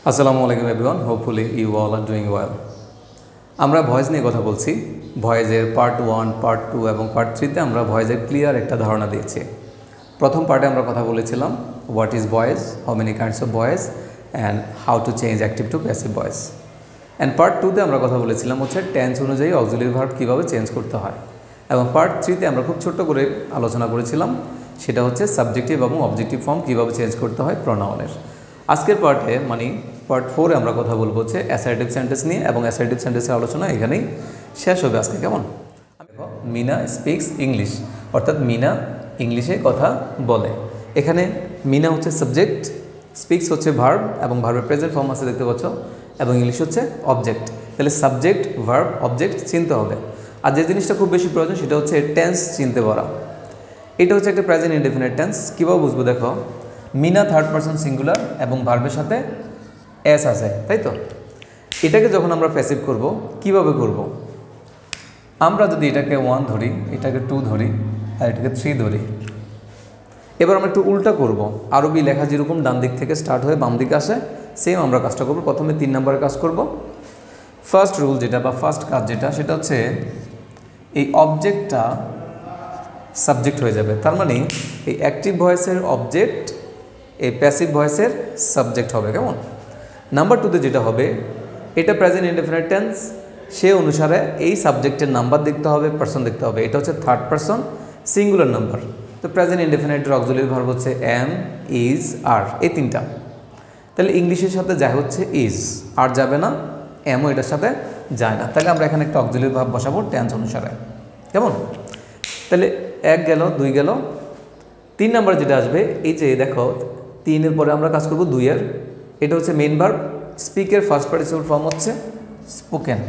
আসসালামু আলাইকুম everyone, hopefully you all are doing well. আমরা ভয়েস নিয়ে কথা বলছি। ভয়েসের পার্ট 1, পার্ট 2 এবং পার্ট 3তে আমরা ভয়েসের ক্লিয়ার একটা ধারণা দিয়েছি। প্রথম পার্টে আমরা কথা বলেছিলাম what is voice, how many kinds of voice and how to change active to passive voice. And part 2তে আমরা কথা বলেছিলাম হচ্ছে টেন্স অনুযায়ী অক্সিলারি ভার্ব কীভাবে চেঞ্জ করতে হয়। এবং পার্ট 3তে আমরা খুব ছোট্ট করে আলোচনা করেছিলাম, সেটা হচ্ছে সাবজেক্টিভ এবং অবজেক্টিভ ফর্ম কীভাবে চেঞ্জ করতে হয় প্রোনাউনের। আজকের পার্টে পার্ট 4-এ আমরা কথা বলবো হচ্ছে অ্যাসার্টিভ সেন্টেন্স নিয়ে, এবং অ্যাসার্টিভ সেন্টেন্সের আলোচনা এখানেই শেষ হবে আজকে। কেমন? মিনা স্পিক্স ইংলিশ, অর্থাৎ মিনা ইংলিশে কথা বলে। এখানে মিনা হচ্ছে সাবজেক্ট, স্পিক্স হচ্ছে ভার্ব এবং ভার্বের প্রেজেন্ট ফর্ম আছে দেখতে পাচ্ছ, এবং ইংলিশ হচ্ছে অবজেক্ট। তাহলে সাবজেক্ট, ভার্ব, অবজেক্ট চিনতে হবে। আর যে জিনিসটা খুব বেশি প্রয়োজন সেটা হচ্ছে টেন্স চিনতে পারা। এটা হচ্ছে একটা প্রেজেন্ট ইনডেফিনিট টেন্স। কীভাবে বুঝবো দেখো, মিনা থার্ড পারসন সিঙ্গুলার এবং ভার্বের সাথে এস আছে, তাই তো? এটাকে যখন আমরা প্যাসিভ করব কিভাবে করব? আমরা যদি এটাকে 1 ধরি, এটাকে 2 ধরি আর এটাকে 3 ধরি, এবার আমরা একটু উল্টা করব। আরবি লেখা যেরকম ডান দিক থেকে স্টার্ট হয়ে বাম দিকে আসে, সেম আমরা কাজটা করব। প্রথমে 3 নম্বরের কাজ করব। ফার্স্ট রুল যেটা বা ফার্স্ট কাজ যেটা, সেটা হচ্ছে এই অবজেক্টটা সাবজেক্ট হয়ে যাবে। তার মানে এই অ্যাক্টিভ ভয়েসের অবজেক্ট এই প্যাসিভ ভয়েসের সাবজেক্ট হবে। কেমন? নাম্বার 2তে যেটা হবে, এটা প্রেজেন্ট ইনডেফিনিট টেন্স, সে অনুসারে এই সাবজেক্টের নাম্বার দেখতে হবে, পার্সন দেখতে হবে। এটা হচ্ছে থার্ড পারসন সিঙ্গুলার নাম্বার। তো প্রেজেন্ট ইনডেফিনিটের অক্সিলারি ভার্ব হচ্ছে এম, ইজ, আর, এই 3টা। তাহলে ইংলিশের সাথে যায় হচ্ছে ইজ, আর যাবে না, এমও এটার সাথে যায় না। তাহলে আমরা এখানে একটা অক্সিলারি ভার্ব বসাবো টেন্স অনুসারে। কেমন? তাহলে 1 গেল, 2 গেল। 3 নম্বরে যেটা আসবে, এই যে দেখো 3-এর পরে আমরা কাজ করব 2-এর। এটা হচ্ছে মেইন ভার্ব। স্পিকের ফার্স্ট পার্টিসিপল ফর্ম হচ্ছে স্পোকেন।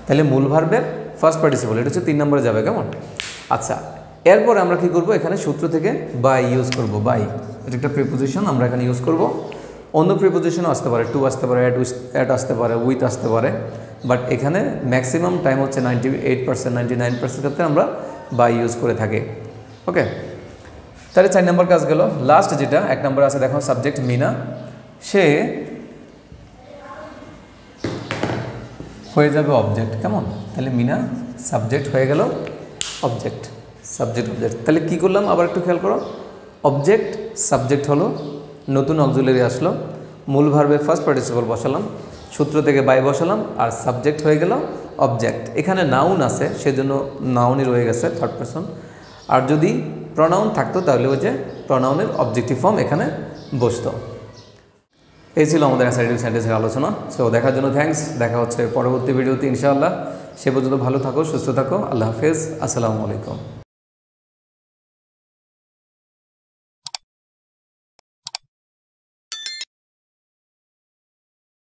তাহলে মূল ভার্বের ফার্স্ট পার্টিসিপল, এটা হচ্ছে 3 নম্বরে যাবে। কেমন? আচ্ছা, এরপরে আমরা কি করব, এখানে সূত্র থেকে বাই ইউজ করব। বাই এটা একটা প্রিপোজিশন, আমরা এখানে ইউজ করব। অন্য প্রিপোজিশনও আসতে পারে, টু আসতে পারে, অ্যাট আসতে পারে, উইথ আসতে পারে, বাট এখানে ম্যাক্সিমাম টাইম হচ্ছে 98%, 99% ক্ষেত্রে আমরা বাই ইউজ করে থাকি। ওকে, তাহলে 4 নম্বর কাজ গেল। লাস্ট যেটা 1 নম্বর আছে দেখো, সাবজেক্ট মিনা, সে হয়ে যাবে অবজেক্ট। কেমন? তাহলে মিনা সাবজেক্ট হয়ে গেল অবজেক্ট, সাবজেক্ট অবজেক্ট। তাহলে কী করলাম আবার একটু খেয়াল করো, অবজেক্ট সাবজেক্ট হলো, নতুন অক্সিলারি আসলো, মূল ভার্বের ফার্স্ট পার্টিসিপল বসালাম, সূত্র থেকে বাই বসালাম, আর সাবজেক্ট হয়ে গেল অবজেক্ট। এখানে নাউন আছে, সেজন্য নাউনই রয়ে গেছে থার্ড পারসন। আর যদি প্রনাউন থাকতো তাহলে ওই যে প্রনাউনের অবজেক্টিভ ফর্ম এখানে বসতো। এই ছিল আমাদের অ্যাসার্টিভ সেন্টেন্সের আলোচনা। সো দেখার জন্য থ্যাঙ্কস। দেখা হচ্ছে পরবর্তী ভিডিওতে ইনশাআল্লাহ। সে পর্যন্ত ভালো থাকো, সুস্থ থাকো। আল্লাহ হাফেজ, আসসালামু আলাইকুম।